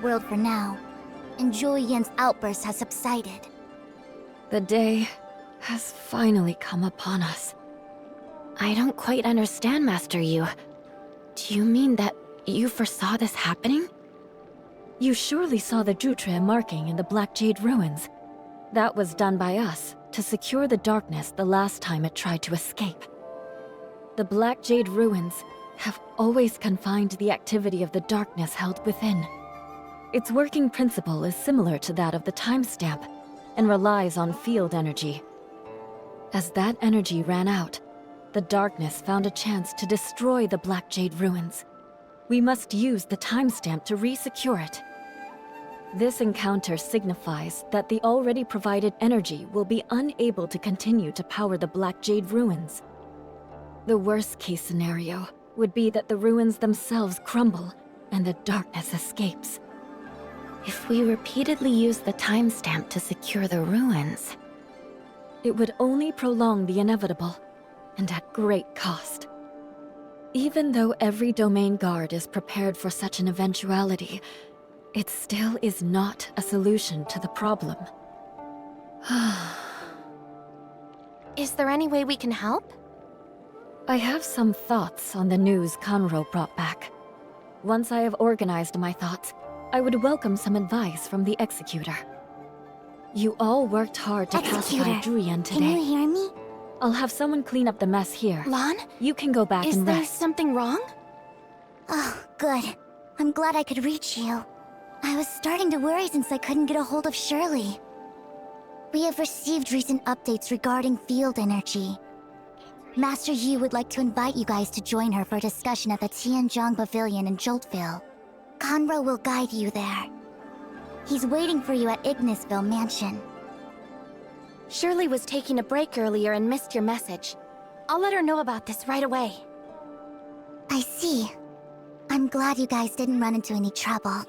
world for now, and Julian's outburst has subsided. The day has finally come upon us. I don't quite understand, Master Yu. Do you mean that you foresaw this happening? You surely saw the Jutre marking in the Black Jade ruins. That was done by us to secure the darkness the last time it tried to escape. The Black Jade ruins have always confined the activity of the darkness held within. Its working principle is similar to that of the timestamp, and relies on field energy. As that energy ran out, the darkness found a chance to destroy the Black Jade ruins. We must use the timestamp to re-secure it. This encounter signifies that the already provided energy will be unable to continue to power the Black Jade ruins. The worst-case scenario would be that the ruins themselves crumble and the darkness escapes. If we repeatedly use the timestamp to secure the ruins, it would only prolong the inevitable, and at great cost. Even though every domain guard is prepared for such an eventuality, it still is not a solution to the problem. is there any way we can help? I have some thoughts on the news Conro brought back. Once I have organized my thoughts, I would welcome some advice from the Executor. You all worked hard to pacify Julian today. Can you hear me? I'll have someone clean up the mess here. Lan? You can go back and rest. Is there something wrong? Oh, good. I'm glad I could reach you. I was starting to worry since I couldn't get a hold of Shirley. We have received recent updates regarding field energy. Master Yu would like to invite you guys to join her for a discussion at the Tianzhong Pavilion in Joltville. Conro will guide you there. He's waiting for you at Ignisville Mansion. Shirley was taking a break earlier and missed your message. I'll let her know about this right away. I see. I'm glad you guys didn't run into any trouble.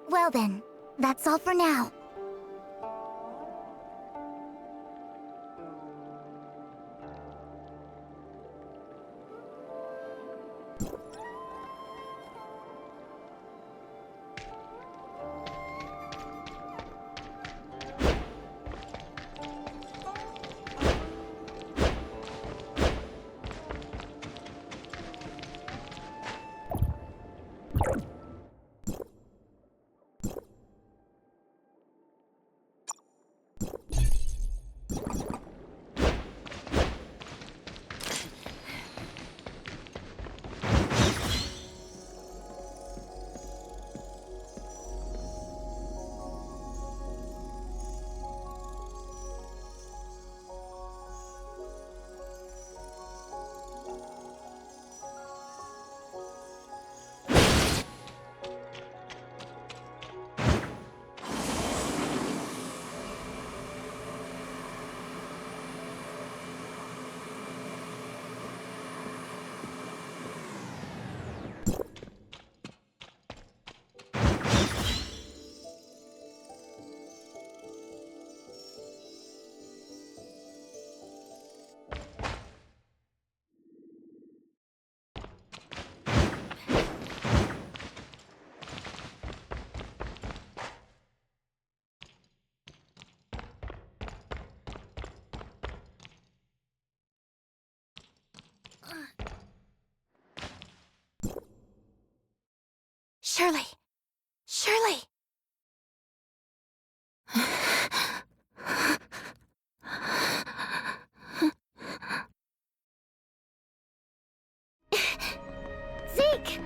Well then, that's all for now. Shirley! Shirley! Zeke!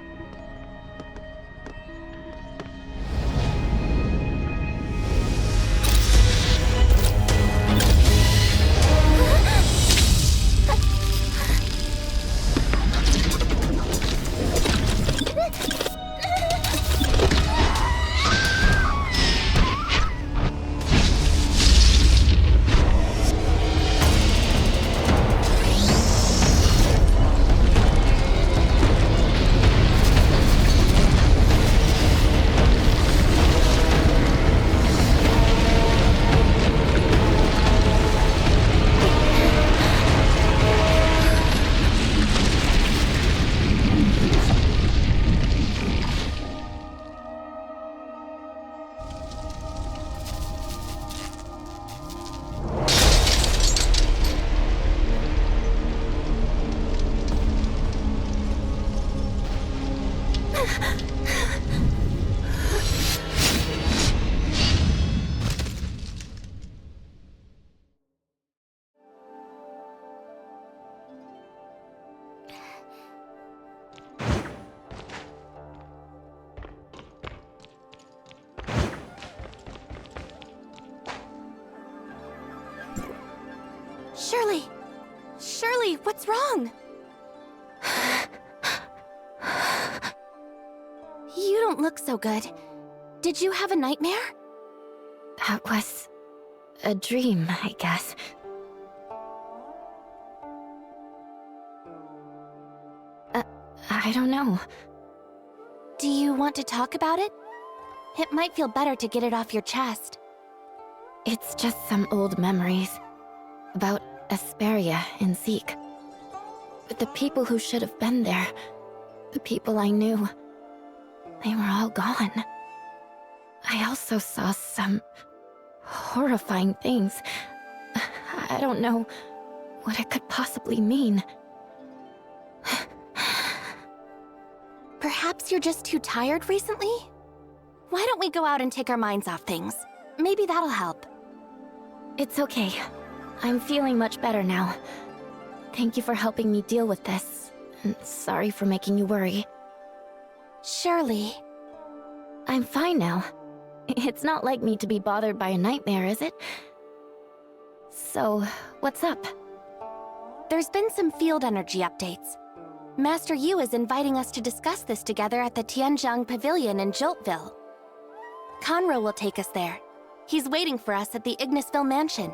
Shirley! Shirley, what's wrong? You don't look so good. Did you have a nightmare? That was a dream, I guess. I don't know. Do you want to talk about it? It might feel better to get it off your chest. It's just some old memories. About Asperia and Zeke. But the people who should have been there, the people I knew, they were all gone. I also saw some horrifying things. I don't know what it could possibly mean. Perhaps you're just too tired recently? Why don't we go out and take our minds off things? Maybe that'll help. It's okay. I'm feeling much better now. Thank you for helping me deal with this. And sorry for making you worry. Shirley. I'm fine now. It's not like me to be bothered by a nightmare, is it? So, what's up? There's been some field energy updates. Master Yu is inviting us to discuss this together at the Tianjiang Pavilion in Joltville. Conroe will take us there. He's waiting for us at the Ignisville Mansion.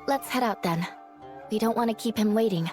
Let's head out then. We don't want to keep him waiting.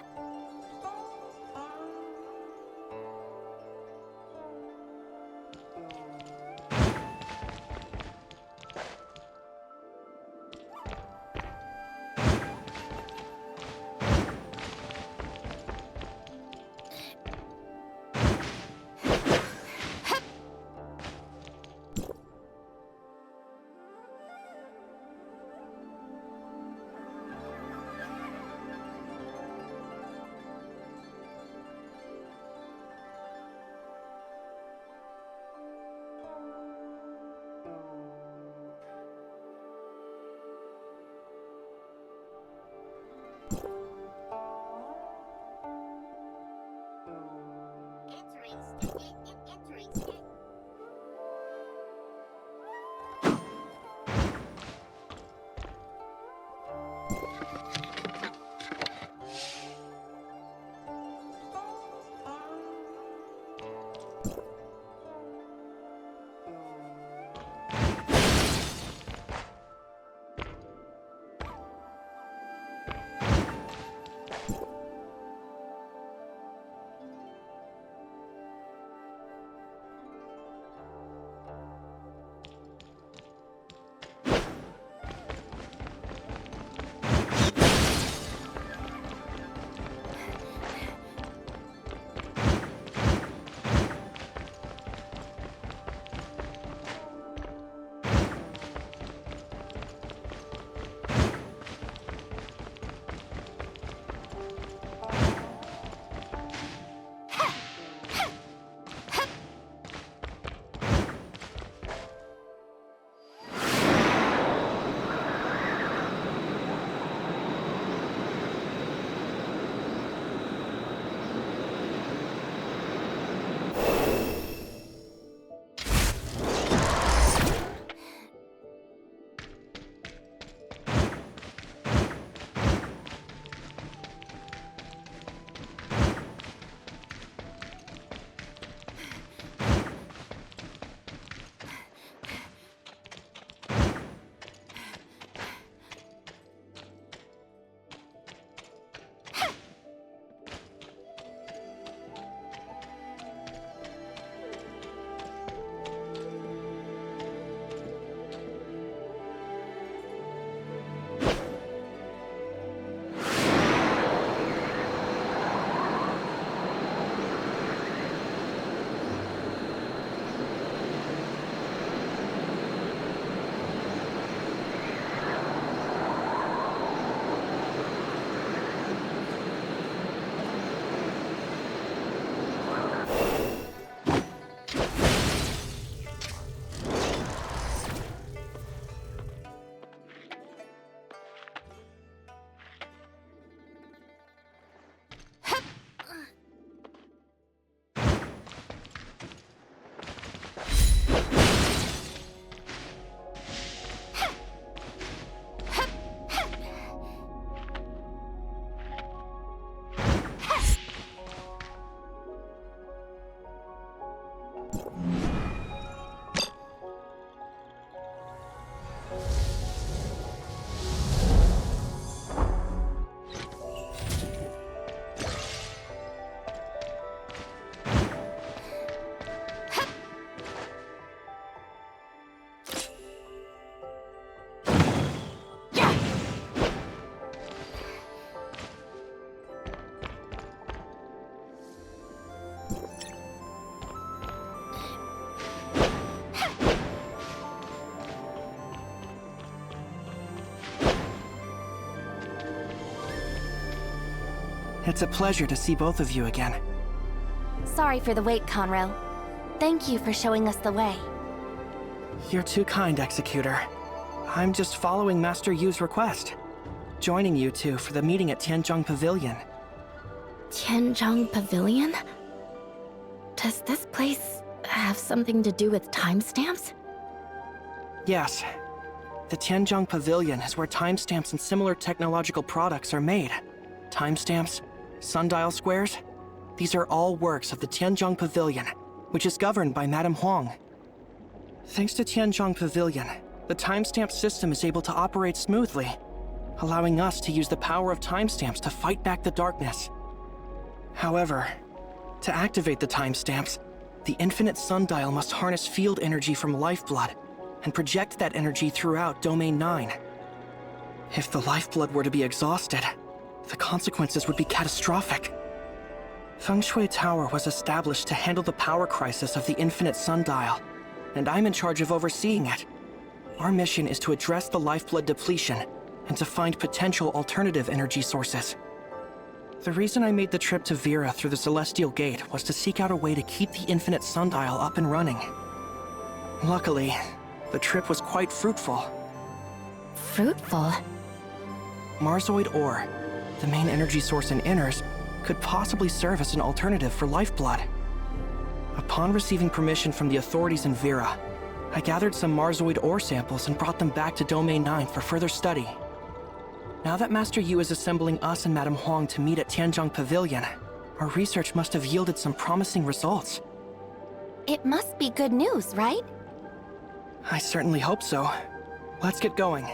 It's a pleasure to see both of you again. Sorry for the wait, Conro. Thank you for showing us the way. You're too kind, Executor. I'm just following Master Yu's request. Joining you two for the meeting at Tianzhong Pavilion. Tianzhong Pavilion? Does this place have something to do with timestamps? Yes. The Tianzhong Pavilion is where timestamps and similar technological products are made. Timestamps, sundial squares, these are all works of the Tianzhong Pavilion, which is governed by Madame Huang. Thanks to Tianzhong Pavilion, the timestamp system is able to operate smoothly, allowing us to use the power of timestamps to fight back the darkness. However, to activate the timestamps, the infinite sundial must harness field energy from lifeblood and project that energy throughout Domain 9. If the lifeblood were to be exhausted, the consequences would be catastrophic. Feng Shui Tower was established to handle the power crisis of the infinite sundial, and I'm in charge of overseeing it. Our mission is to address the lifeblood depletion and to find potential alternative energy sources. The reason I made the trip to Vera through the Celestial Gate was to seek out a way to keep the infinite sundial up and running. Luckily, the trip was quite fruitful. Fruitful? Marzoid ore, the main energy source in Inners, could possibly serve as an alternative for lifeblood. Upon receiving permission from the authorities in Vera, I gathered some Marzoid ore samples and brought them back to Domain 9 for further study. Now that Master Yu is assembling us and Madame Huang to meet at Tianzhong Pavilion, our research must have yielded some promising results. It must be good news, right? I certainly hope so. Let's get going.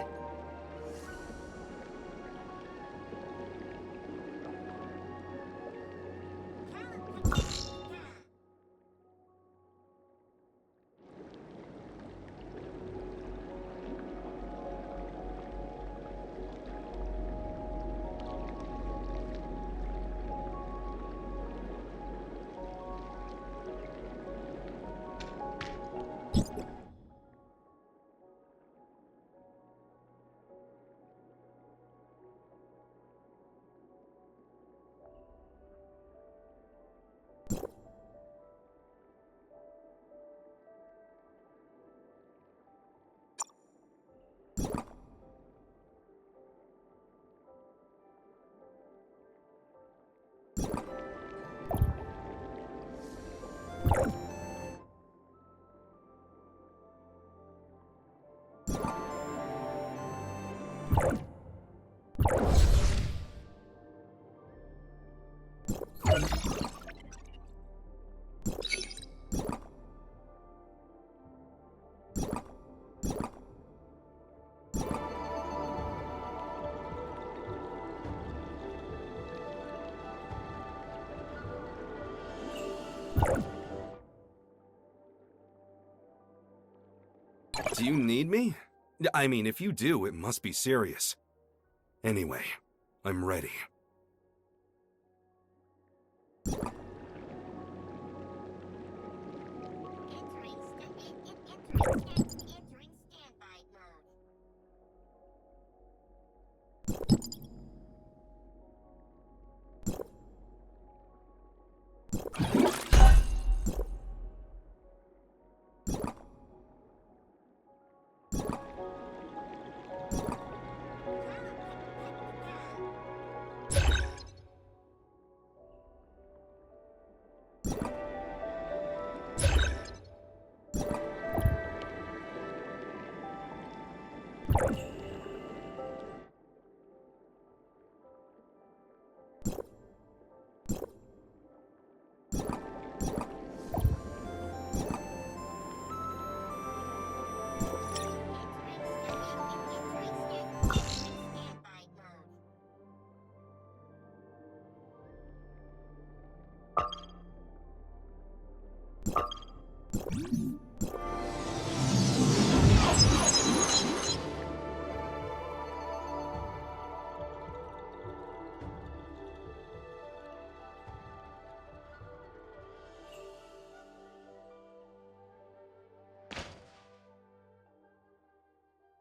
Do you need me? I mean, if you do, it must be serious. Anyway, I'm ready. Entering standby mode.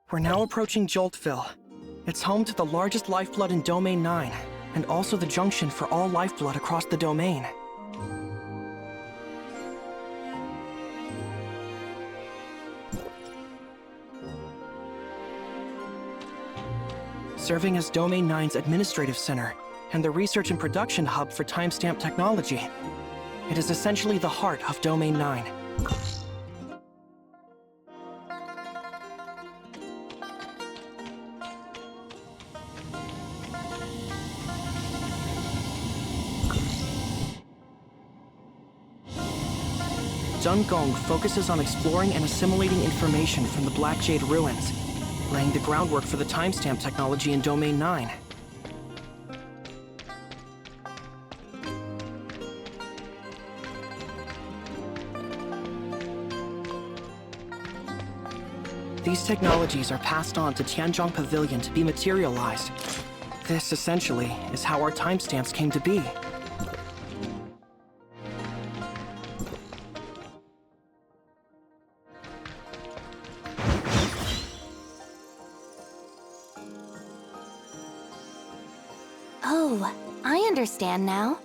We're now approaching Joltville. It's home to the largest lifeblood in Domain 9, and also the junction for all lifeblood across the domain. Serving as Domain 9's administrative center and the research and production hub for timestamp technology. It is essentially the heart of Domain 9. Dungong focuses on exploring and assimilating information from the Black Jade ruins, laying the groundwork for the timestamp technology in Domain 9. These technologies are passed on to Tianzhong Pavilion to be materialized. This, essentially, is how our timestamps came to be. Oh, I understand now.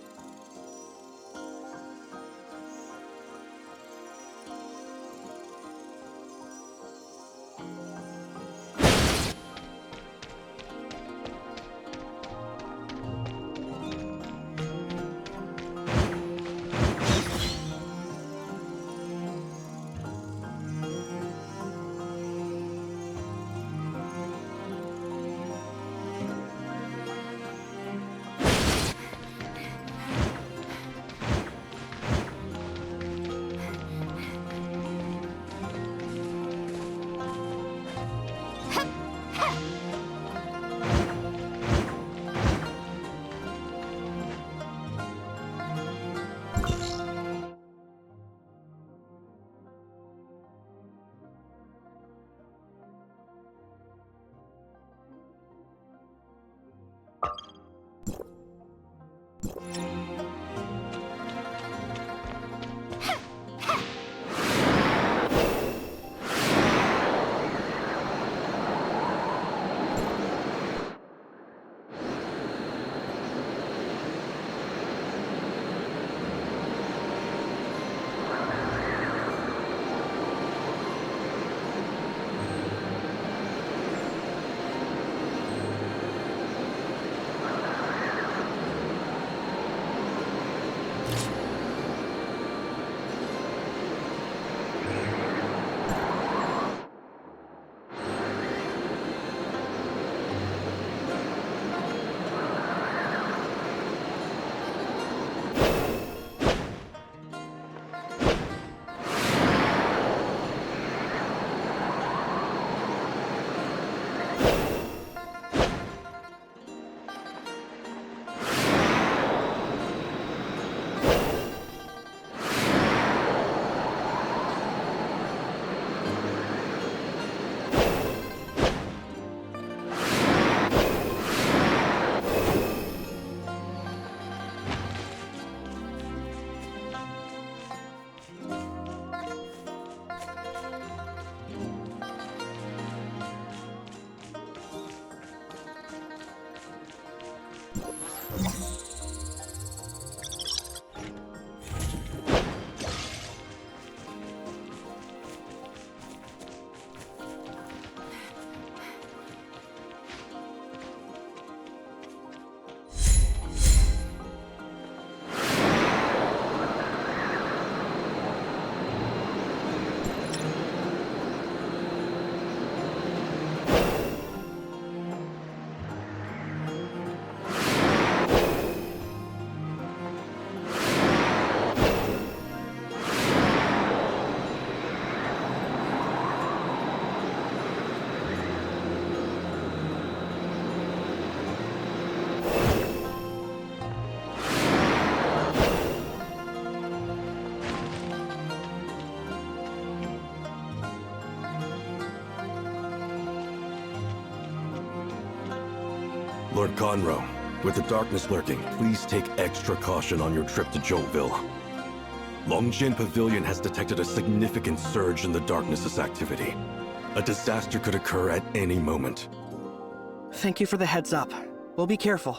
Lord Conroe, with the darkness lurking, please take extra caution on your trip to Joltville. Longjin Pavilion has detected a significant surge in the darkness's activity. A disaster could occur at any moment. Thank you for the heads up. We'll be careful.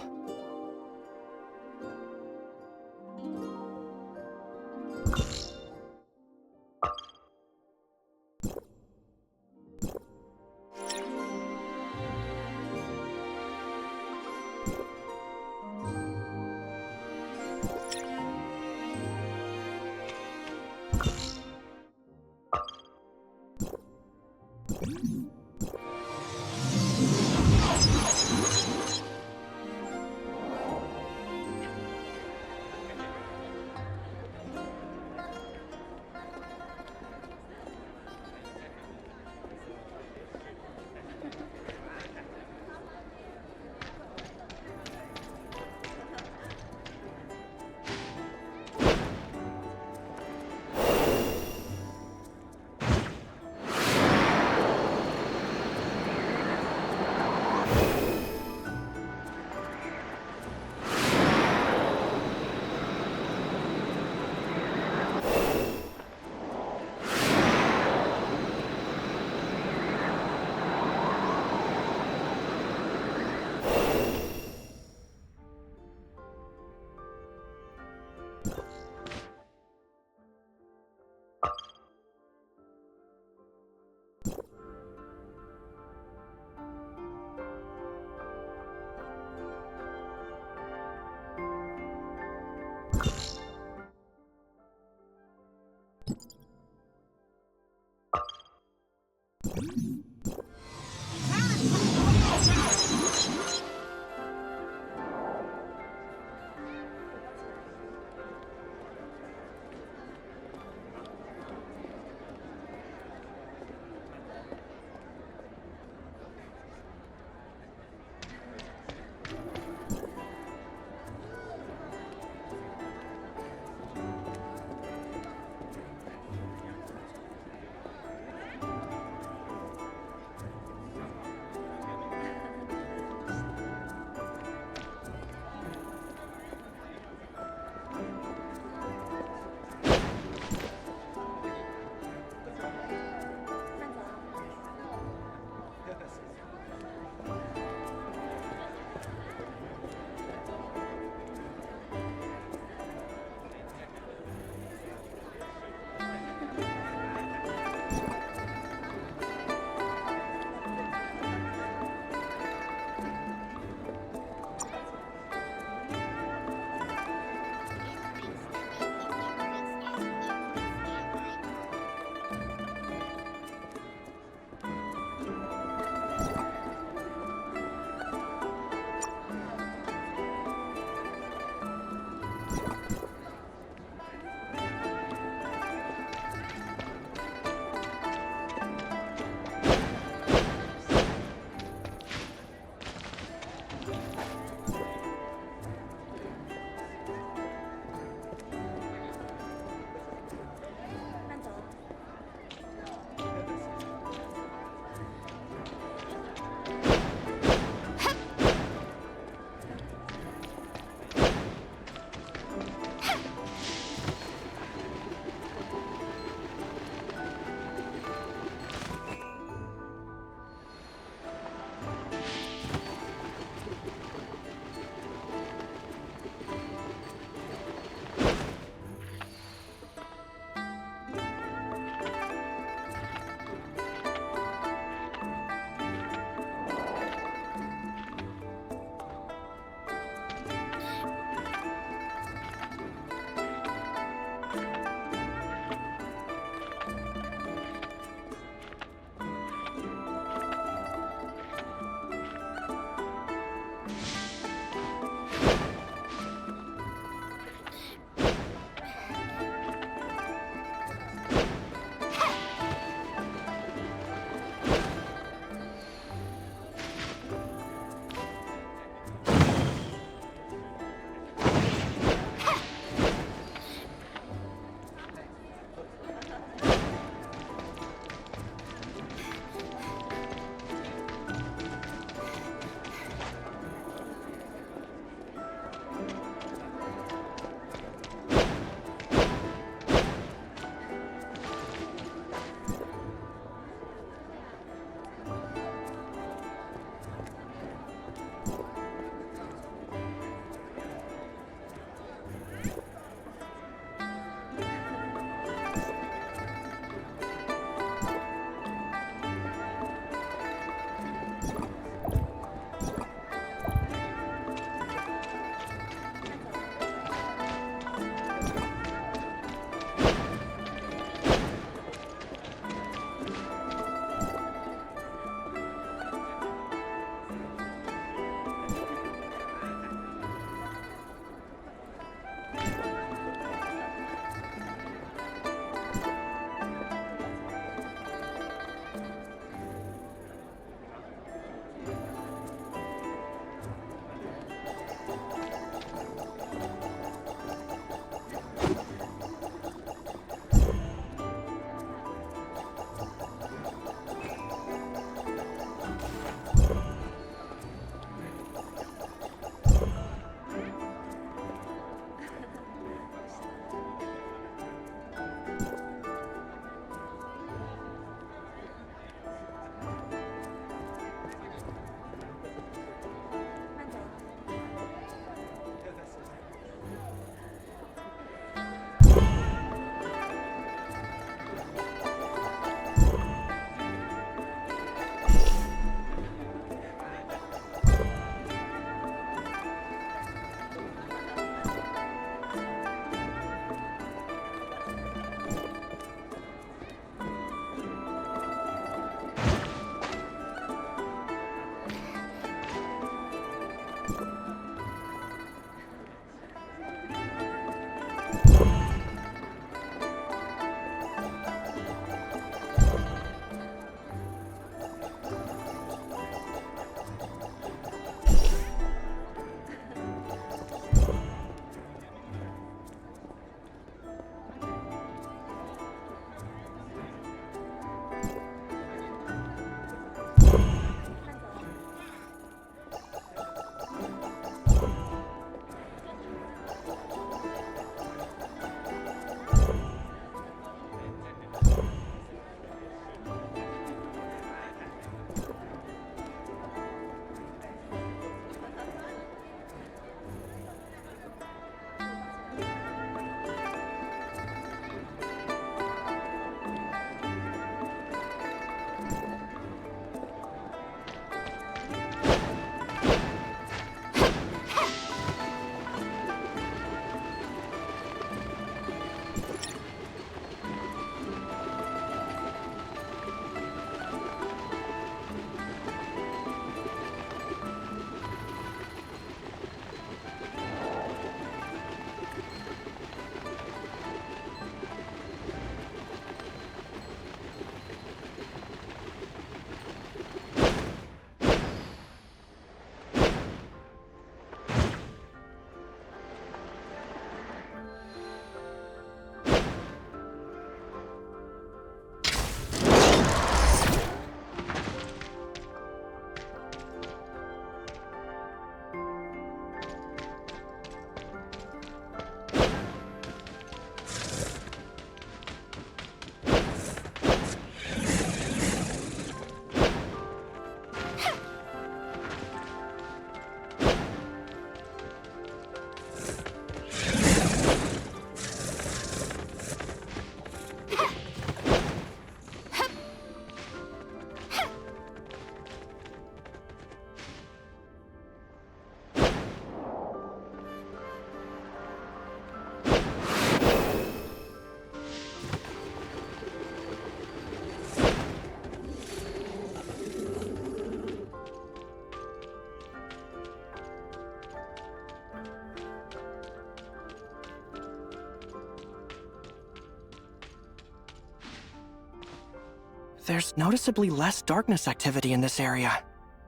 There's noticeably less darkness activity in this area.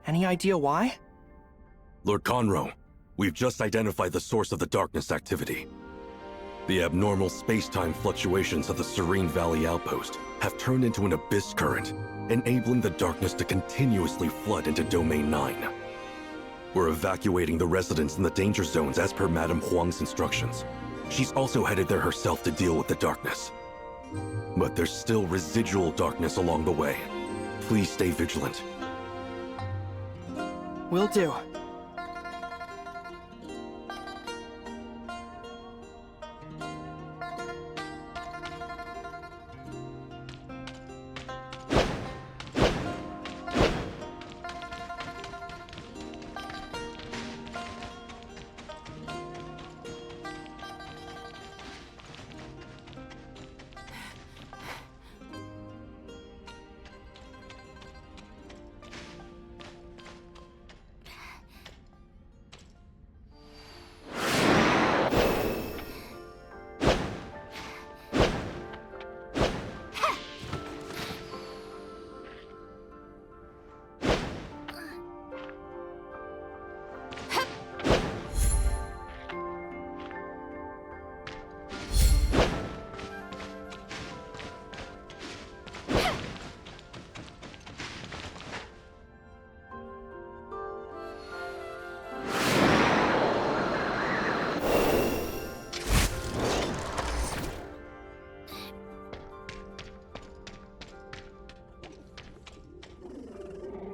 Any idea why? Lord Conroe, we've just identified the source of the darkness activity. The abnormal space-time fluctuations of the Serene Valley outpost have turned into an abyss current, enabling the darkness to continuously flood into Domain 9. We're evacuating the residents in the danger zones as per Madame Huang's instructions. She's also headed there herself to deal with the darkness. But there's still residual darkness along the way. Please stay vigilant. Will do.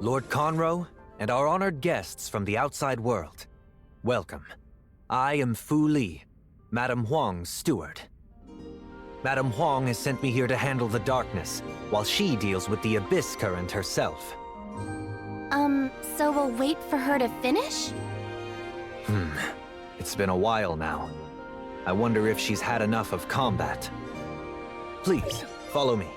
Lord Conroe, and our honored guests from the outside world, welcome. I am Fu Li, Madame Huang's steward. Madame Huang has sent me here to handle the darkness, while she deals with the abyss current herself. So we'll wait for her to finish? It's been a while now. I wonder if she's had enough of combat. Please, follow me.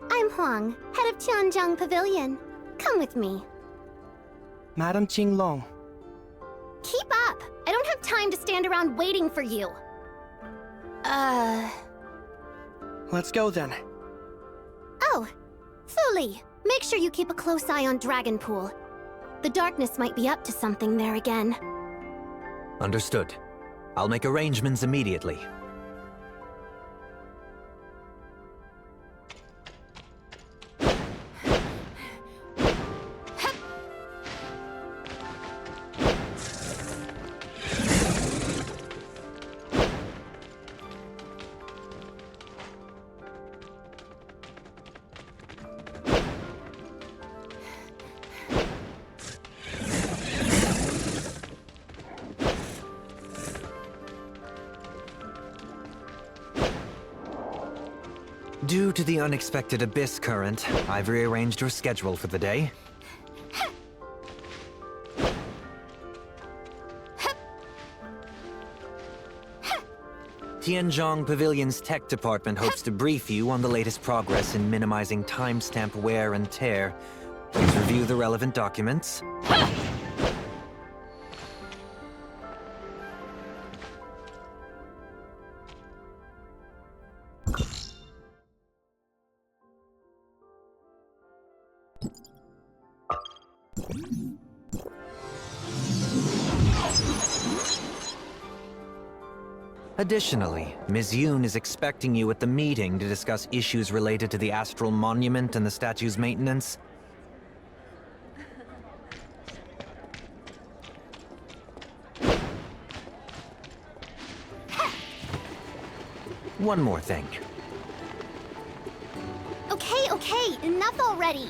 I'm Huang, head of Tianjiang Pavilion. Come with me. Madame Qinglong. Keep up! I don't have time to stand around waiting for you. Let's go then. Oh, Fuli, make sure you keep a close eye on Dragonpool. The darkness might be up to something there again. Understood. I'll make arrangements immediately. Due to the unexpected abyss current, I've rearranged your schedule for the day. Tianjiang Pavilion's tech department hopes to brief you on the latest progress in minimizing timestamp wear and tear. Please review the relevant documents. Additionally, Ms. Yoon is expecting you at the meeting to discuss issues related to the Astral Monument and the statue's maintenance. One more thing. Okay, enough already!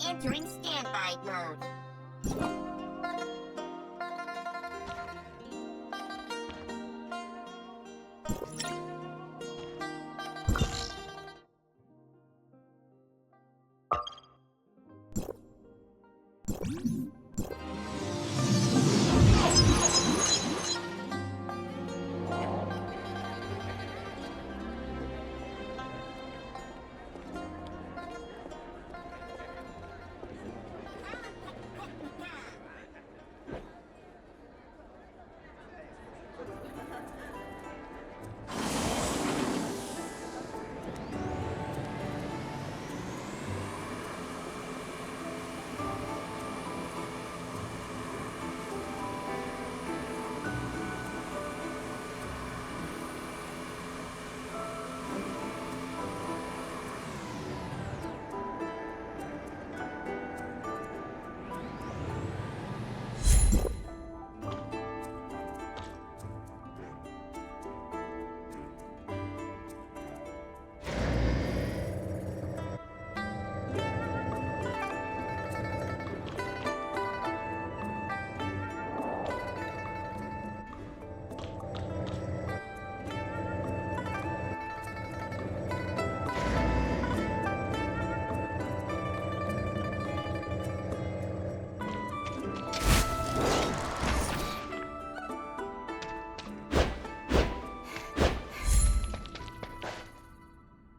Entering standby mode.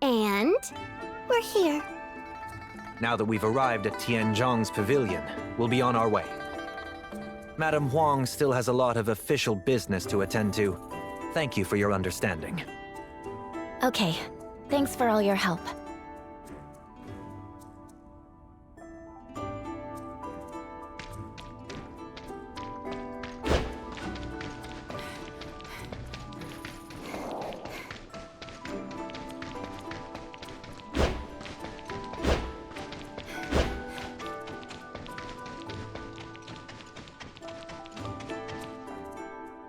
And we're here. Now that we've arrived at Tianzhong's pavilion, we'll be on our way. Madame Huang still has a lot of official business to attend to. Thank you for your understanding. Okay, thanks for all your help.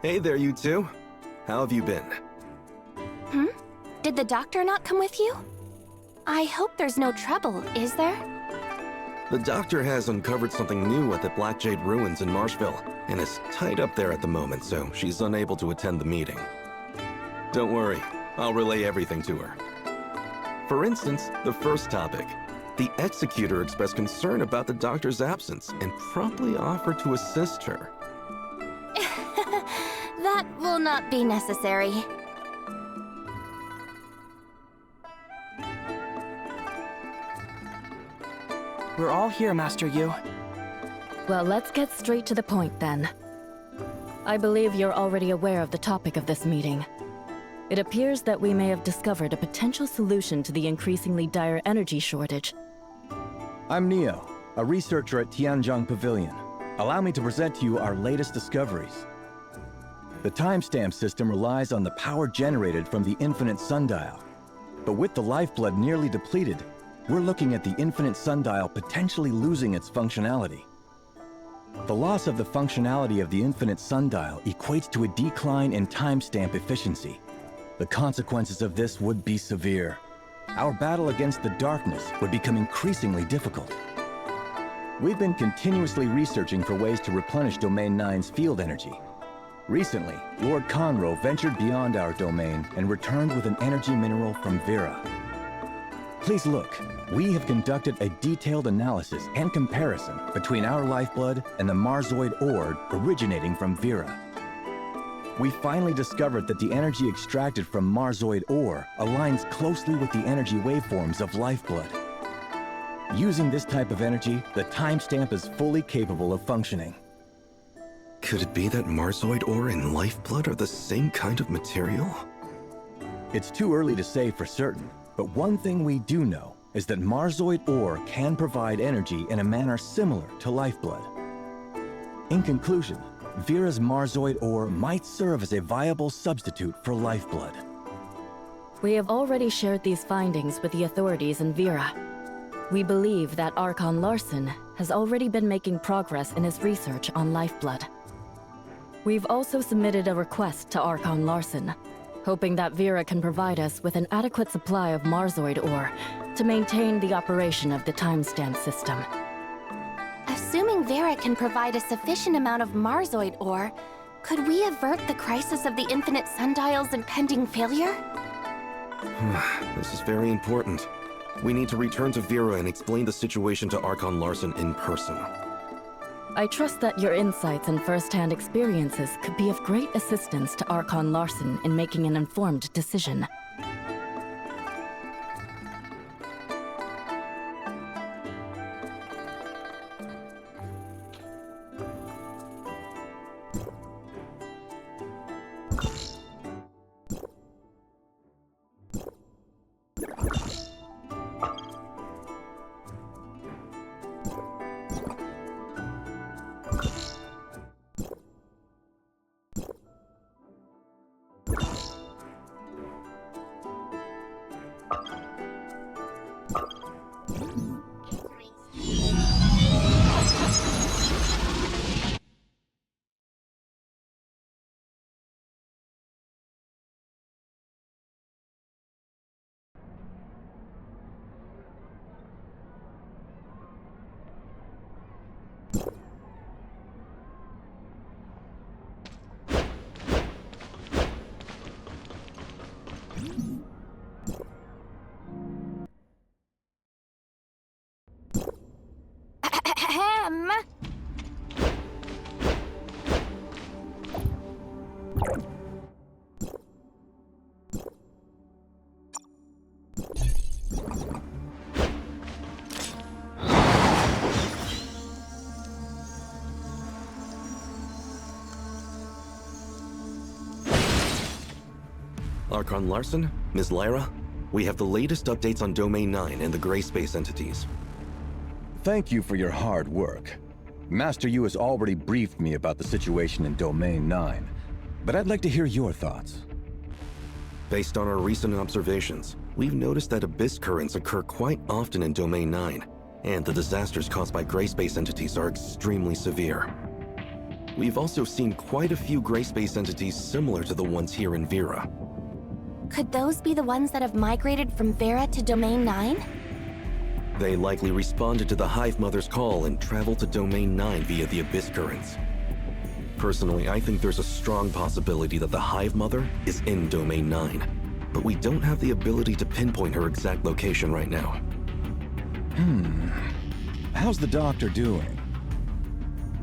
Hey there, you two. How have you been? Did the doctor not come with you? I hope there's no trouble, is there? The doctor has uncovered something new at the Black Jade Ruins in Marshville, and is tied up there at the moment, so she's unable to attend the meeting. Don't worry, I'll relay everything to her. For instance, the first topic. The Executor expressed concern about the doctor's absence, and promptly offered to assist her. That will not be necessary. We're all here, Master Yu. Well, let's get straight to the point then. I believe you're already aware of the topic of this meeting. It appears that we may have discovered a potential solution to the increasingly dire energy shortage. I'm Neo, a researcher at Tianzhong Pavilion. Allow me to present to you our latest discoveries. The timestamp system relies on the power generated from the infinite sundial. But with the lifeblood nearly depleted, we're looking at the infinite sundial potentially losing its functionality. The loss of the functionality of the infinite sundial equates to a decline in timestamp efficiency. The consequences of this would be severe. Our battle against the darkness would become increasingly difficult. We've been continuously researching for ways to replenish Domain 9's field energy. Recently, Lord Conroe ventured beyond our domain and returned with an energy mineral from Vera. Please look. We have conducted a detailed analysis and comparison between our lifeblood and the Marzoid ore originating from Vera. We finally discovered that the energy extracted from Marzoid ore aligns closely with the energy waveforms of lifeblood. Using this type of energy, the timestamp is fully capable of functioning. Could it be that Marzoid ore and lifeblood are the same kind of material? It's too early to say for certain, but one thing we do know is that Marzoid ore can provide energy in a manner similar to lifeblood. In conclusion, Vera's Marzoid ore might serve as a viable substitute for lifeblood. We have already shared these findings with the authorities in Vera. We believe that Archon Larson has already been making progress in his research on lifeblood. We've also submitted a request to Archon Larson, hoping that Vera can provide us with an adequate supply of Marzoid ore To maintain the operation of the timestamp system. Assuming Vera can provide a sufficient amount of Marzoid ore, could we avert the crisis of the infinite sundial's impending failure? This is very important. We need to return to Vera and explain the situation to Archon Larson in person. I trust that your insights and first-hand experiences could be of great assistance to Archon Larson in making an informed decision. Ahem. Archon Larson, Ms. Lyra, we have the latest updates on Domain 9 and the gray space entities. Thank you for your hard work. Master Yu has already briefed me about the situation in Domain 9, but I'd like to hear your thoughts. Based on our recent observations, we've noticed that abyss currents occur quite often in Domain 9, and the disasters caused by gray space entities are extremely severe. We've also seen quite a few gray space entities similar to the ones here in Vera. Could those be the ones that have migrated from Vera to Domain 9? They likely responded to the Hive Mother's call and traveled to Domain 9 via the abyss currents. Personally, I think there's a strong possibility that the Hive Mother is in Domain 9, but we don't have the ability to pinpoint her exact location right now. How's the doctor doing?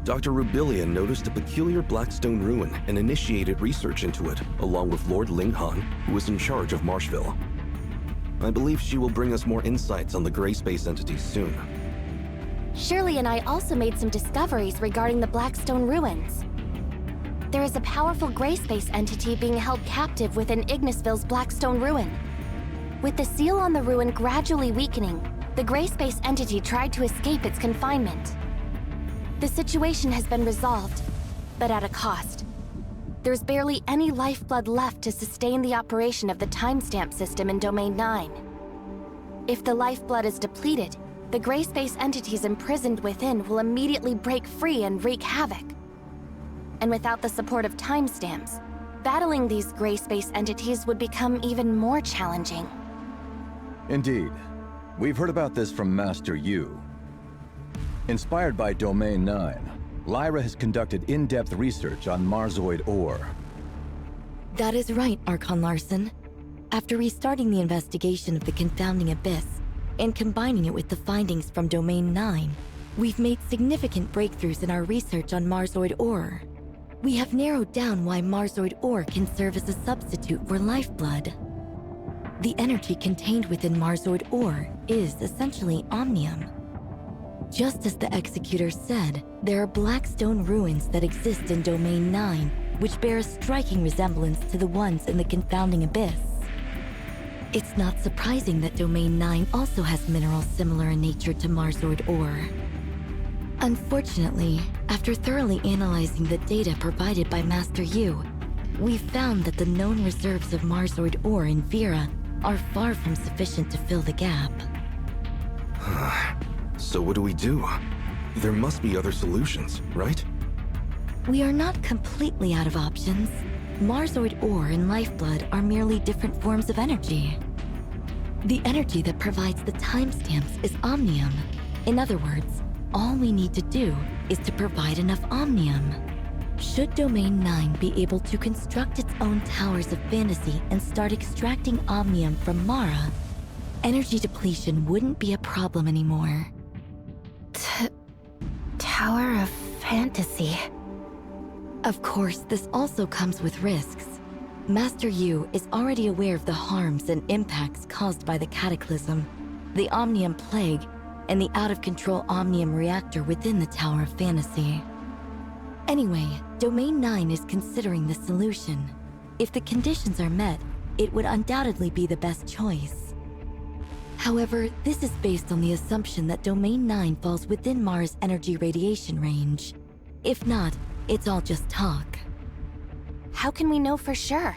Dr. Rubilia noticed a peculiar Blackstone ruin and initiated research into it, along with Lord Linghan, who is in charge of Marshville. I believe she will bring us more insights on the gray space entities soon. Shirley and I also made some discoveries regarding the Blackstone ruins. There is a powerful gray space entity being held captive within Ignisville's Blackstone ruin. With the seal on the ruin gradually weakening, the gray space entity tried to escape its confinement. The situation has been resolved, but at a cost. There's barely any lifeblood left to sustain the operation of the timestamp system in Domain 9. If the lifeblood is depleted, the gray space entities imprisoned within will immediately break free and wreak havoc. And without the support of timestamps, battling these gray space entities would become even more challenging. Indeed. We've heard about this from Master Yu. Inspired by Domain 9, Lyra has conducted in-depth research on Marzoid ore. That is right, Archon Larson. After restarting the investigation of the confounding abyss and combining it with the findings from Domain 9, we've made significant breakthroughs in our research on Marzoid ore. We have narrowed down why Marzoid ore can serve as a substitute for lifeblood. The energy contained within Marzoid ore is essentially omnium. Just as the Executor said, there are Blackstone ruins that exist in Domain 9, which bear a striking resemblance to the ones in the confounding abyss. It's not surprising that Domain 9 also has minerals similar in nature to Marzoid ore. Unfortunately, after thoroughly analyzing the data provided by Master Yu, we found that the known reserves of Marzoid ore in Vera are far from sufficient to fill the gap. So what do we do? There must be other solutions, right? We are not completely out of options. Marzoid ore and lifeblood are merely different forms of energy. The energy that provides the timestamps is omnium. In other words, all we need to do is to provide enough omnium. Should Domain 9 be able to construct its own towers of fantasy and start extracting omnium from Mara, energy depletion wouldn't be a problem anymore. Tower of Fantasy. Of course, this also comes with risks. Master Yu is already aware of the harms and impacts caused by the Cataclysm, the Omnium Plague, and the out-of-control Omnium Reactor within the Tower of Fantasy. Anyway, Domain 9 is considering the solution. If the conditions are met, it would undoubtedly be the best choice. However, this is based on the assumption that Domain 9 falls within Mara's energy radiation range. If not, it's all just talk. How can we know for sure?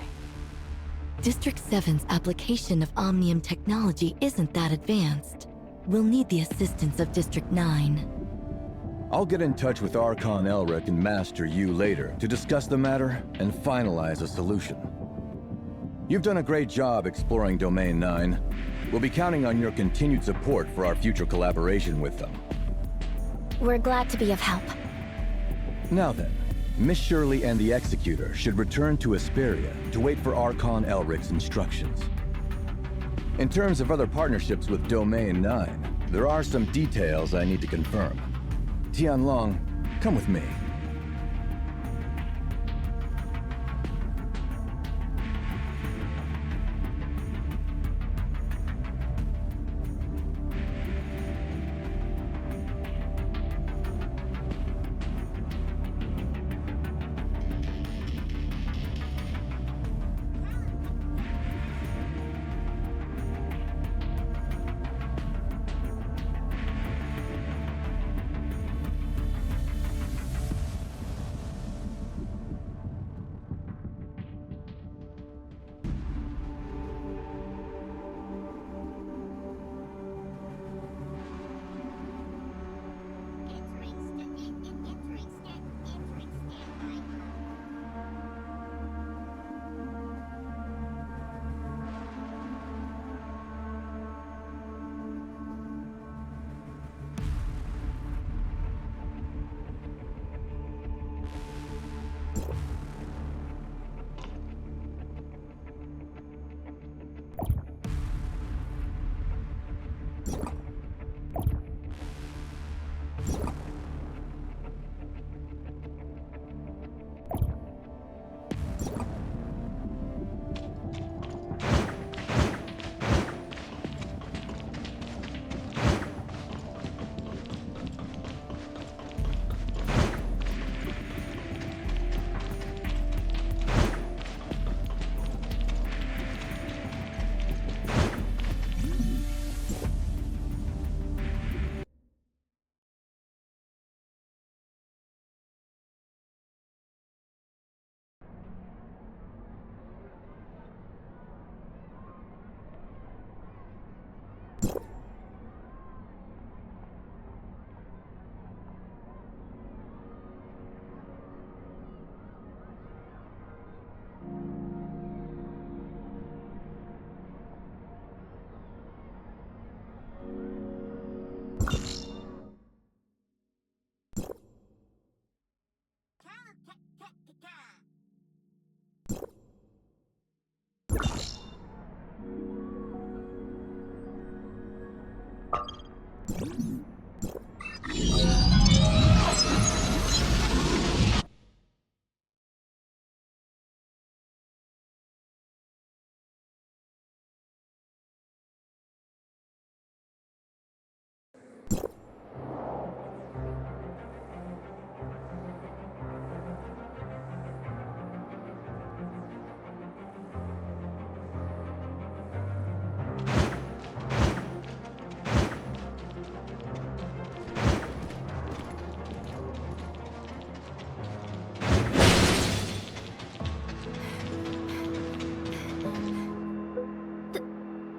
District 7's application of Omnium technology isn't that advanced. We'll need the assistance of District 9. I'll get in touch with Archon Elric and Master Yu later to discuss the matter and finalize a solution. You've done a great job exploring Domain 9. We'll be counting on your continued support for our future collaboration with them. We're glad to be of help. Now then, Miss Shirley and the Executor should return to Asperia to wait for Archon Elric's instructions. In terms of other partnerships with Domain 9, there are some details I need to confirm. Tianlong, come with me.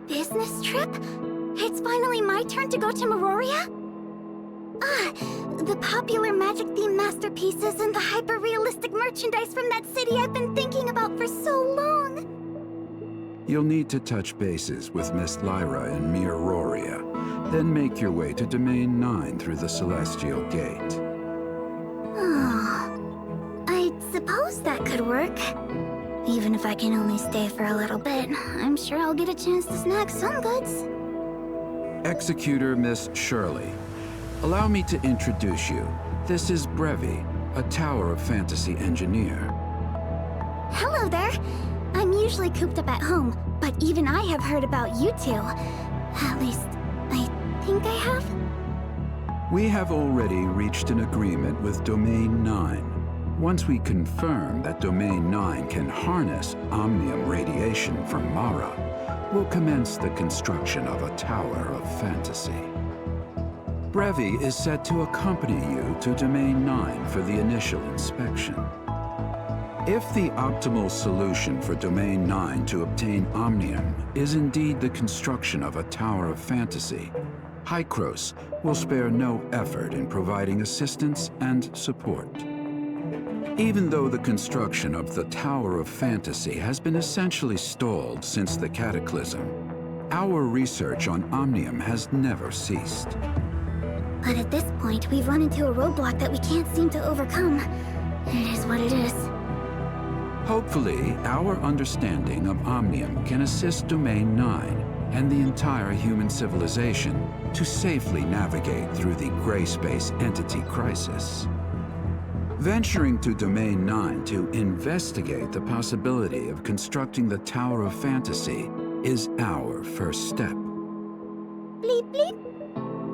Business trip? It's finally my turn to go to Meroria? Ah, the popular magic-themed masterpieces and the hyper-realistic merchandise from that city I've been thinking about for so long. You'll need to touch bases with Miss Lyra and Mir Roria, then make your way to Domain 9 through the Celestial Gate. I suppose that could work. Even if I can only stay for a little bit, I'm sure I'll get a chance to snag some goods. Executor Miss Shirley, allow me to introduce you. This is Brevi, a Tower of Fantasy engineer. Hello there. I'm usually cooped up at home, but even I have heard about you two. At least, I think I have. We have already reached an agreement with Domain 9. Once we confirm that Domain 9 can harness omnium radiation from Mara, we'll commence the construction of a Tower of Fantasy. Brevi is set to accompany you to Domain 9 for the initial inspection. If the optimal solution for Domain 9 to obtain omnium is indeed the construction of a Tower of Fantasy, Hykros will spare no effort in providing assistance and support. Even though the construction of the Tower of Fantasy has been essentially stalled since the Cataclysm, our research on omnium has never ceased. But at this point, we've run into a roadblock that we can't seem to overcome. It is what it is. Hopefully, our understanding of omnium can assist Domain 9 and the entire human civilization to safely navigate through the gray space entity crisis. Venturing to Domain 9 to investigate the possibility of constructing the Tower of Fantasy is our first step. Bleep bleep.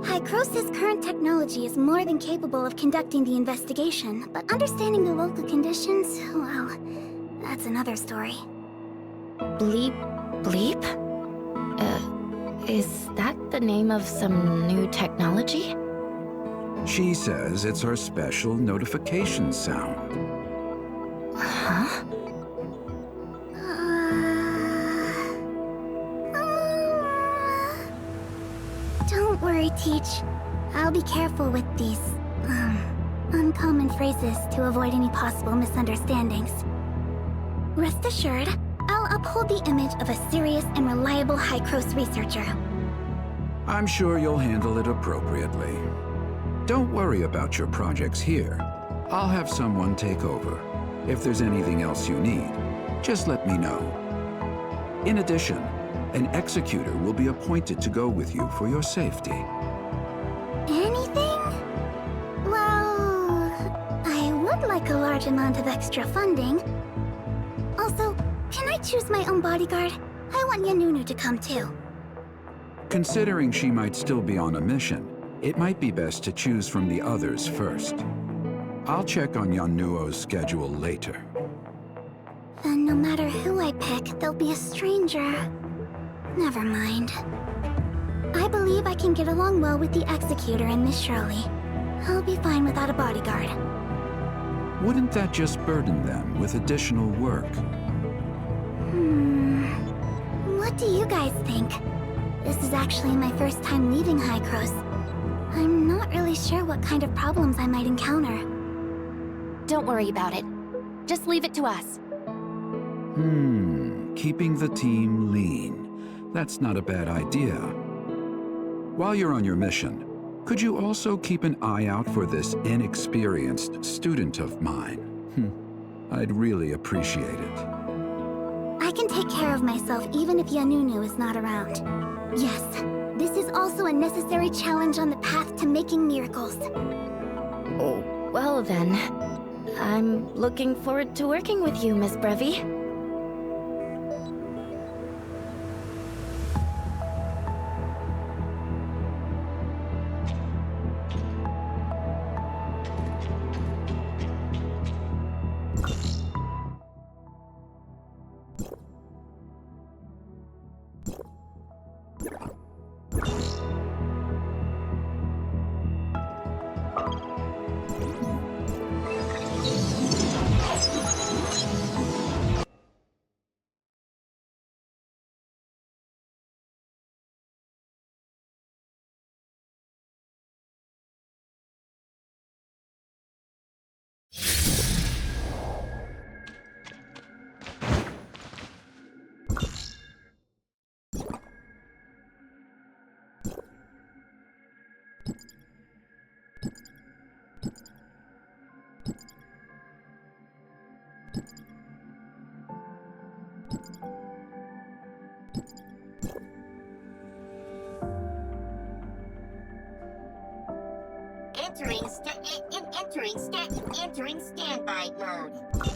Hykros' current technology is more than capable of conducting the investigation, but understanding the local conditions, well, that's another story. Bleep Bleep? Is that the name of some new technology? She says it's her special notification sound. Huh? Don't worry, Teach. I'll be careful with these, uncommon phrases to avoid any possible misunderstandings. Rest assured, I'll uphold the image of a serious and reliable Hykros researcher. I'm sure you'll handle it appropriately. Don't worry about your projects here. I'll have someone take over. If there's anything else you need, just let me know. In addition, an executor will be appointed to go with you for your safety. Anything? Well, I would like a large amount of extra funding. Also, can I choose my own bodyguard? I want Yanunu to come too. Considering she might still be on a mission, it might be best to choose from the others first. I'll check on Yanuo's schedule later. Then no matter who I pick, there'll be a stranger. Never mind. I believe I can get along well with the Executor and Miss Shirley. I'll be fine without a bodyguard. Wouldn't that just burden them with additional work? What do you guys think? This is actually my first time leaving Hykros. I'm not really sure what kind of problems I might encounter. Don't worry about it. Just leave it to us. Keeping the team lean. That's not a bad idea. While you're on your mission, could you also keep an eye out for this inexperienced student of mine? I'd really appreciate it. I can take care of myself even if Yanunu is not around. Yes, this is also a necessary challenge on the path to making miracles. Oh, well then. I'm looking forward to working with you, Miss Brevi. Entering standby mode. Entering standby mode.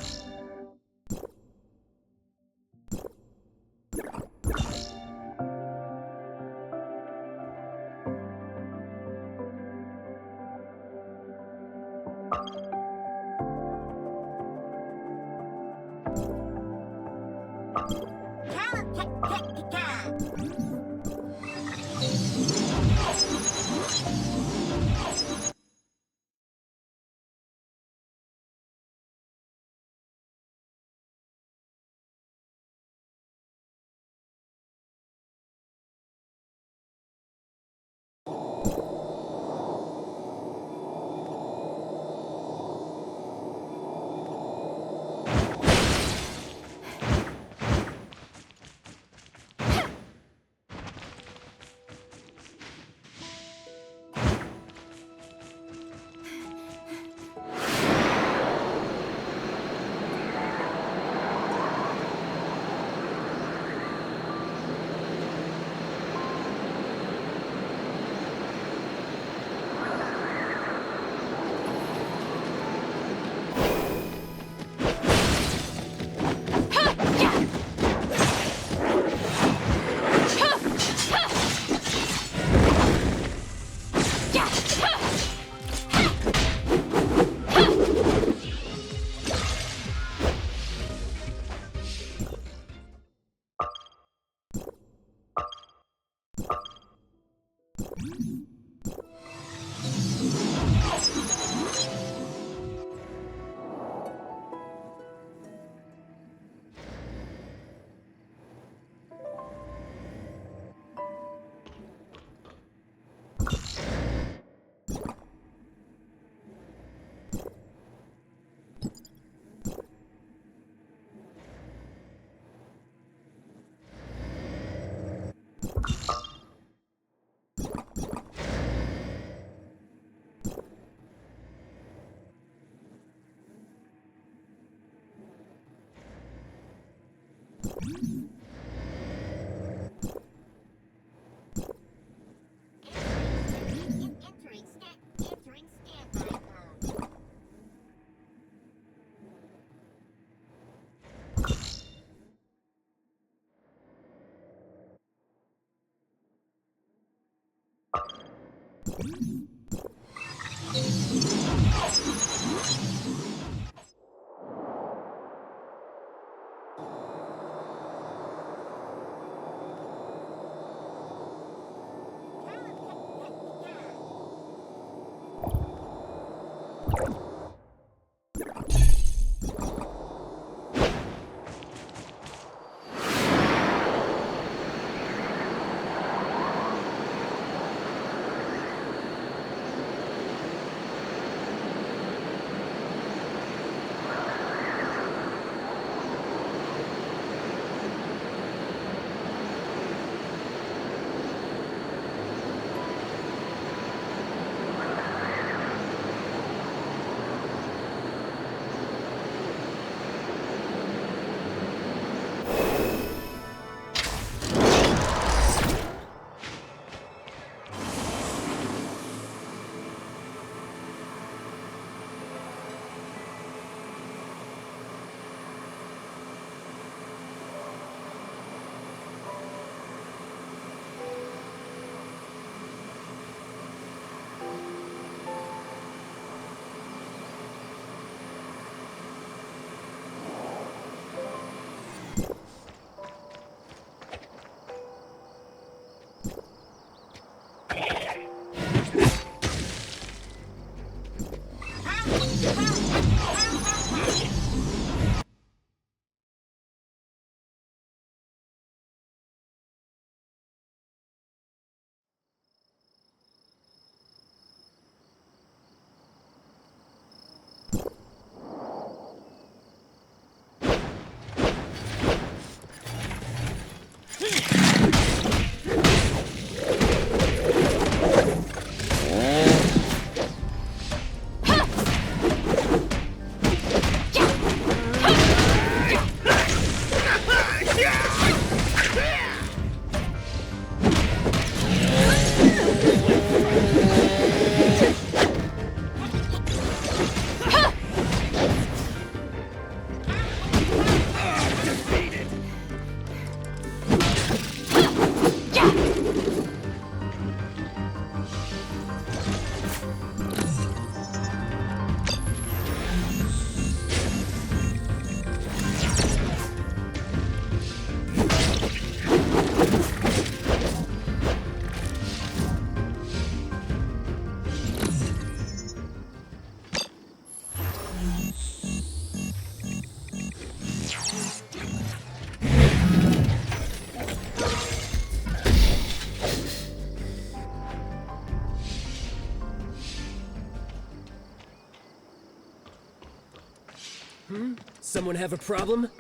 Someone have a problem?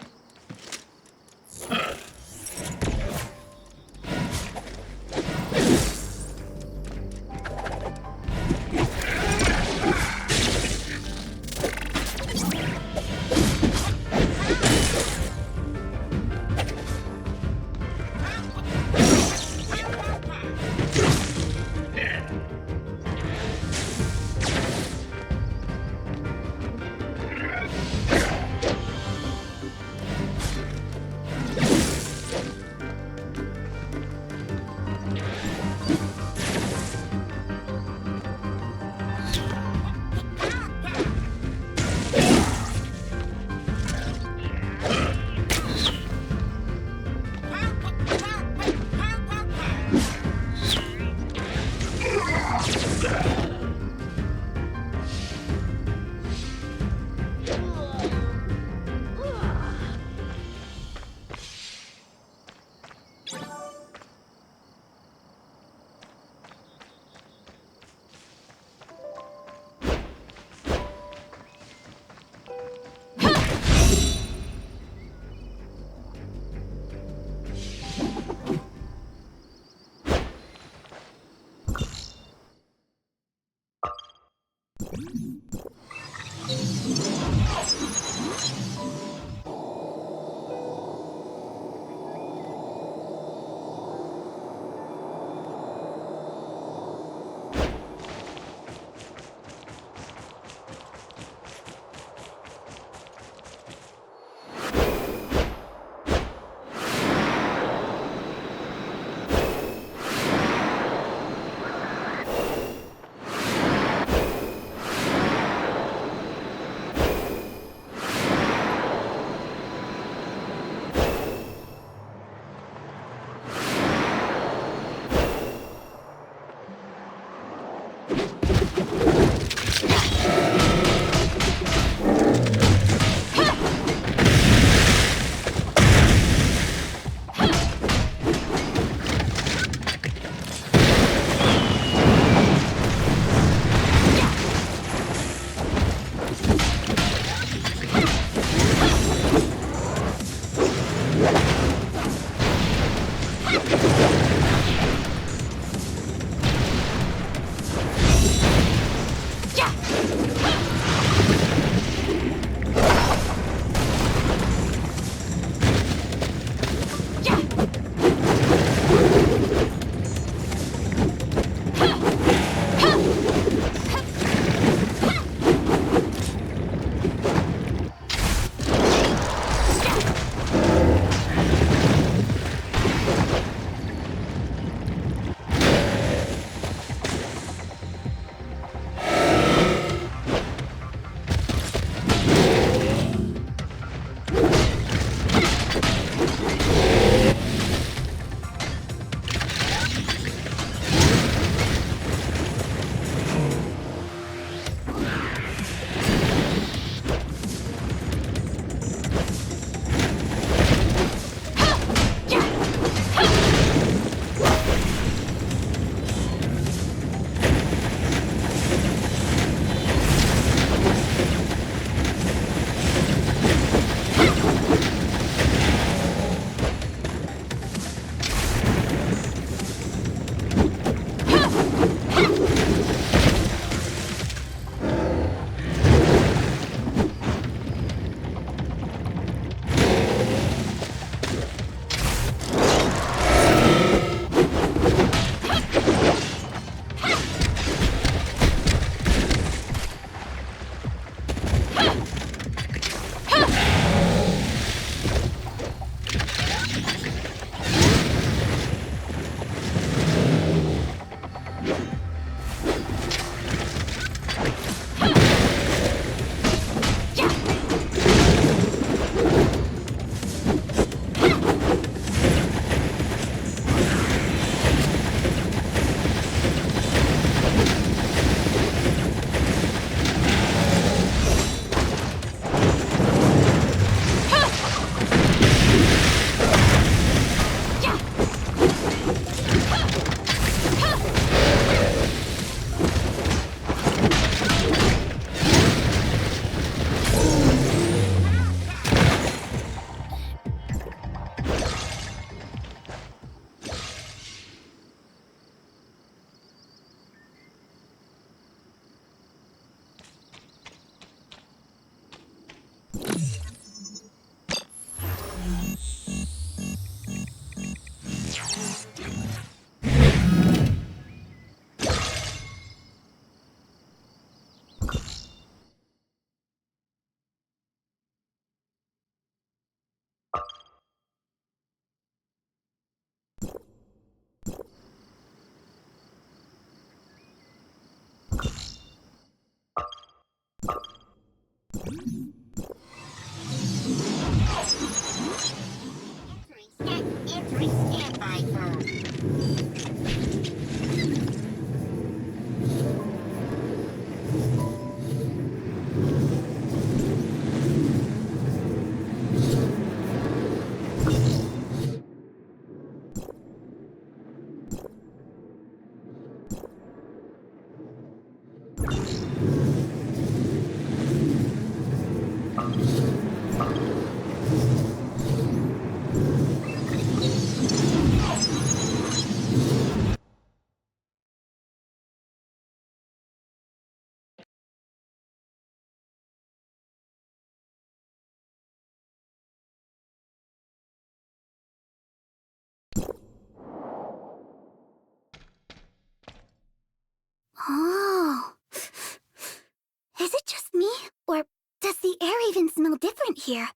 Oh. Is it just me? Or does the air even smell different here?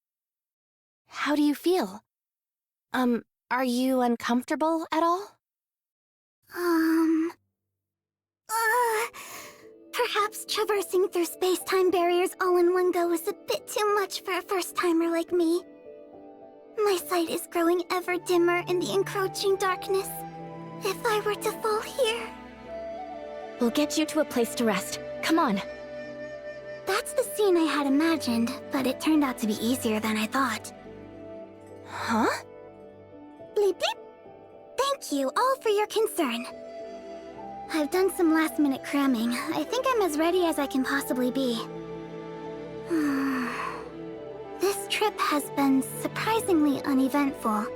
How do you feel? Are you uncomfortable at all? Perhaps traversing through space-time barriers all in one go is a bit too much for a first-timer like me. My sight is growing ever dimmer in the encroaching darkness. If I were to fall here... We'll get you to a place to rest. Come on. That's the scene I had imagined, but it turned out to be easier than I thought. Huh? Bleep bleep. Thank you all for your concern. I've done some last-minute cramming. I think I'm as ready as I can possibly be. This trip has been surprisingly uneventful.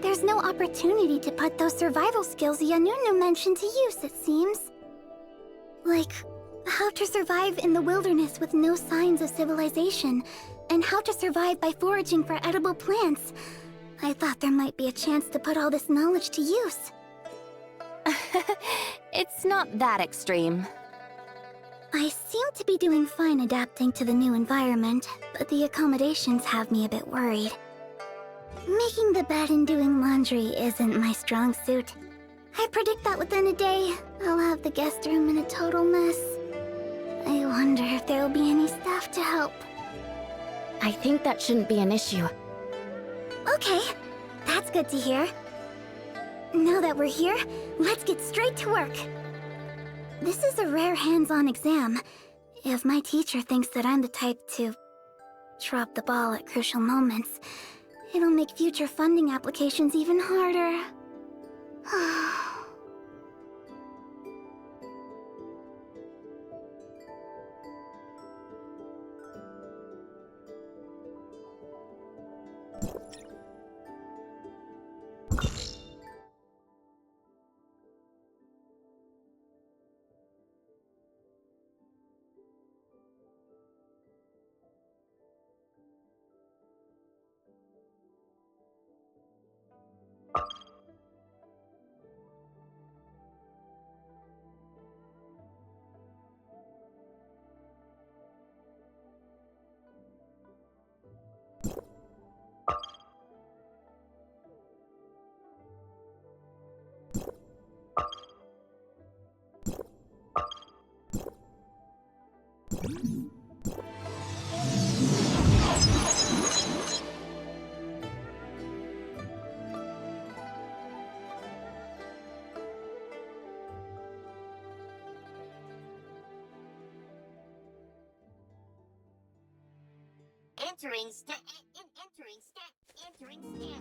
There's no opportunity to put those survival skills Yanunu mentioned to use, it seems. Like, how to survive in the wilderness with no signs of civilization, and how to survive by foraging for edible plants. I thought there might be a chance to put all this knowledge to use. It's not that extreme. I seem to be doing fine adapting to the new environment, but the accommodations have me a bit worried. Making the bed and doing laundry isn't my strong suit. I predict that within a day, I'll have the guest room in a total mess. I wonder if there'll be any staff to help. I think that shouldn't be an issue. Okay, that's good to hear. Now that we're here, let's get straight to work. This is a rare hands-on exam. If my teacher thinks that I'm the type to drop the ball at crucial moments, it'll make future funding applications even harder. Entering standby mode.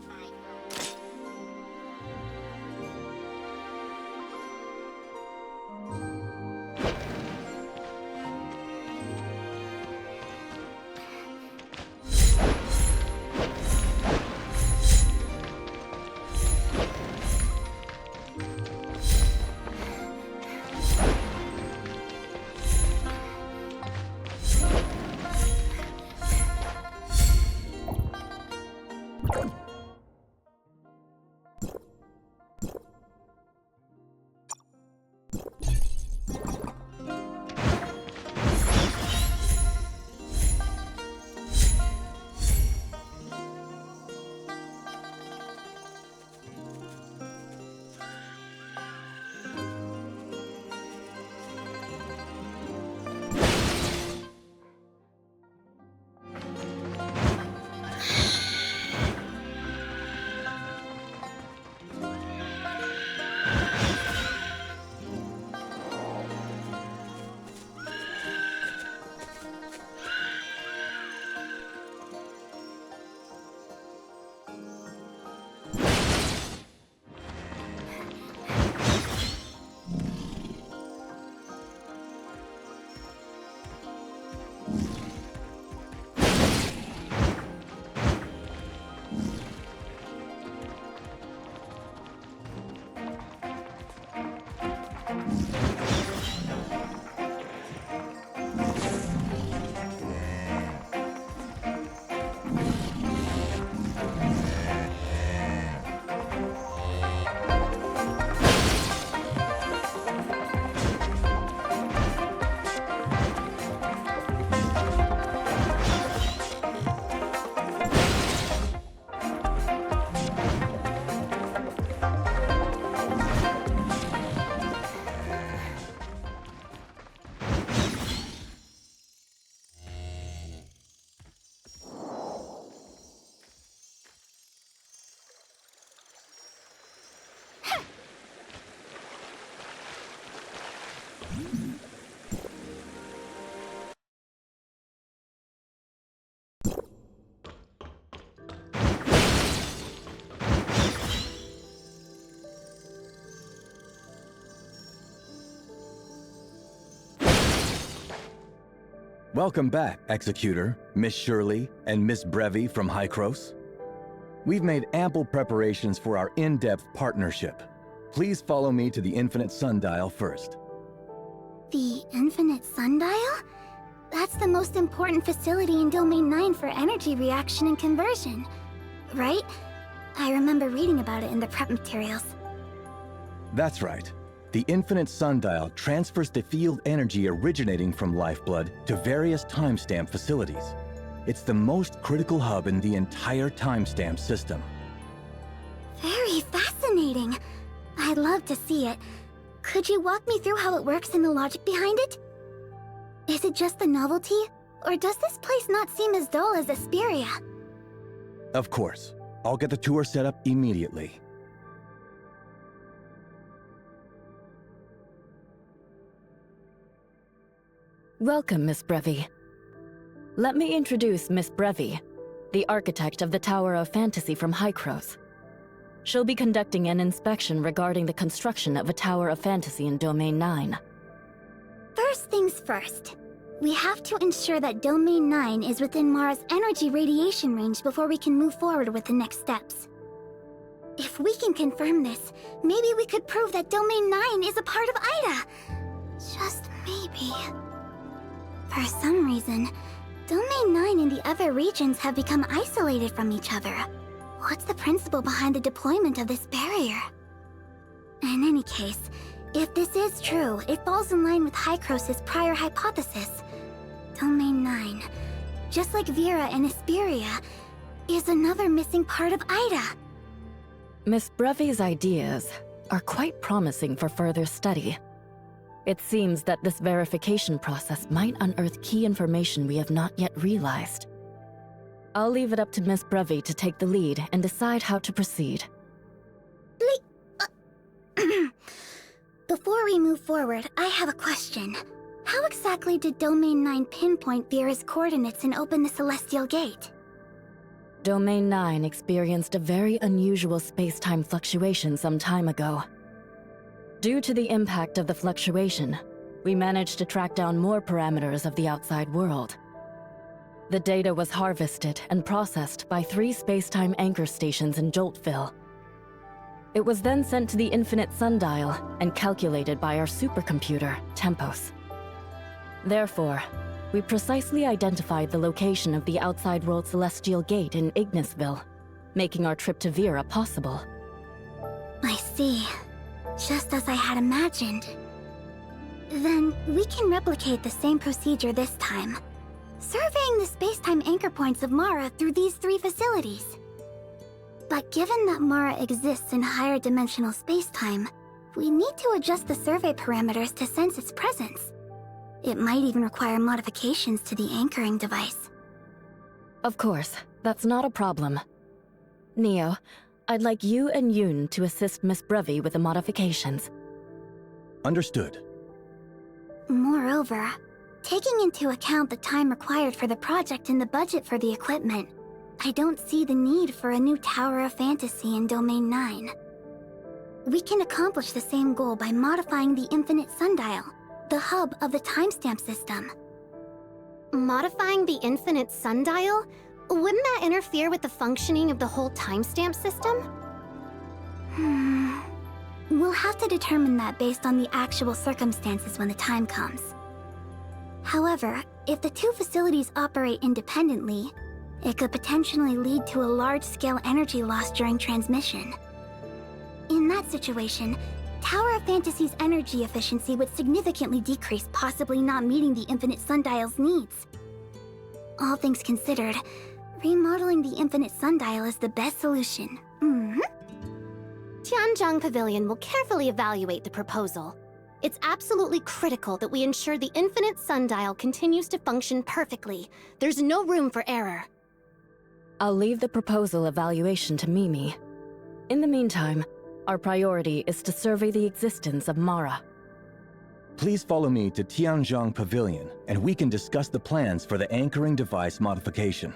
Welcome back, Executor, Miss Shirley, and Miss Brevi from Hykros. We've made ample preparations for our in-depth partnership. Please follow me to the Infinite Sundial first. The Infinite Sundial? That's the most important facility in Domain 9 for energy reaction and conversion, right? I remember reading about it in the prep materials. That's right. The Infinite Sundial transfers the field energy originating from Lifeblood to various timestamp facilities. It's the most critical hub in the entire timestamp system. Very fascinating. I'd love to see it. Could you walk me through how it works and the logic behind it? Is it just the novelty, or does this place not seem as dull as Asperia? Of course. I'll get the tour set up immediately. Welcome, Miss Brevi. Let me introduce Miss Brevi, the architect of the Tower of Fantasy from Hykros. She'll be conducting an inspection regarding the construction of a Tower of Fantasy in Domain 9. First things first. We have to ensure that Domain 9 is within Mara's energy radiation range before we can move forward with the next steps. If we can confirm this, maybe we could prove that Domain 9 is a part of Ida. Just maybe. For some reason, Domain 9 and the other regions have become isolated from each other. What's the principle behind the deployment of this barrier? In any case, if this is true, it falls in line with Hykros' prior hypothesis. Domain 9, just like Vera and Asperia, is another missing part of Ida. Miss Brevi's ideas are quite promising for further study. It seems that this verification process might unearth key information we have not yet realized. I'll leave it up to Miss Brevi to take the lead and decide how to proceed. Before we move forward, I have a question. How exactly did Domain 9 pinpoint Vera's coordinates and open the Celestial Gate? Domain 9 experienced a very unusual space-time fluctuation some time ago. Due to the impact of the fluctuation, we managed to track down more parameters of the outside world. The data was harvested and processed by 3 space-time anchor stations in Joltville. It was then sent to the Infinite Sundial and calculated by our supercomputer, Tempos. Therefore, we precisely identified the location of the outside world Celestial Gate in Ignisville, making our trip to Vera possible. I see. Just as I had imagined. Then, we can replicate the same procedure this time, surveying the space-time anchor points of Mara through these 3 facilities. But given that Mara exists in higher dimensional space-time, we need to adjust the survey parameters to sense its presence. It might even require modifications to the anchoring device. Of course, that's not a problem. Neo, I'd like you and Yoon to assist Miss Brevi with the modifications. Understood. Moreover, taking into account the time required for the project and the budget for the equipment, I don't see the need for a new Tower of Fantasy in Domain 9. We can accomplish the same goal by modifying the Infinite Sundial, the hub of the timestamp system. Modifying the Infinite Sundial? Wouldn't that interfere with the functioning of the whole timestamp system? We'll have to determine that based on the actual circumstances when the time comes. However, if the 2 facilities operate independently, it could potentially lead to a large-scale energy loss during transmission. In that situation, Tower of Fantasy's energy efficiency would significantly decrease, possibly not meeting the Infinite Sundial's needs. All things considered, remodeling the Infinite Sundial is the best solution. Tianzhong Pavilion will carefully evaluate the proposal. It's absolutely critical that we ensure the Infinite Sundial continues to function perfectly. There's no room for error. I'll leave the proposal evaluation to Mimi. In the meantime, our priority is to survey the existence of Mara. Please follow me to Tianzhong Pavilion, and we can discuss the plans for the anchoring device modification.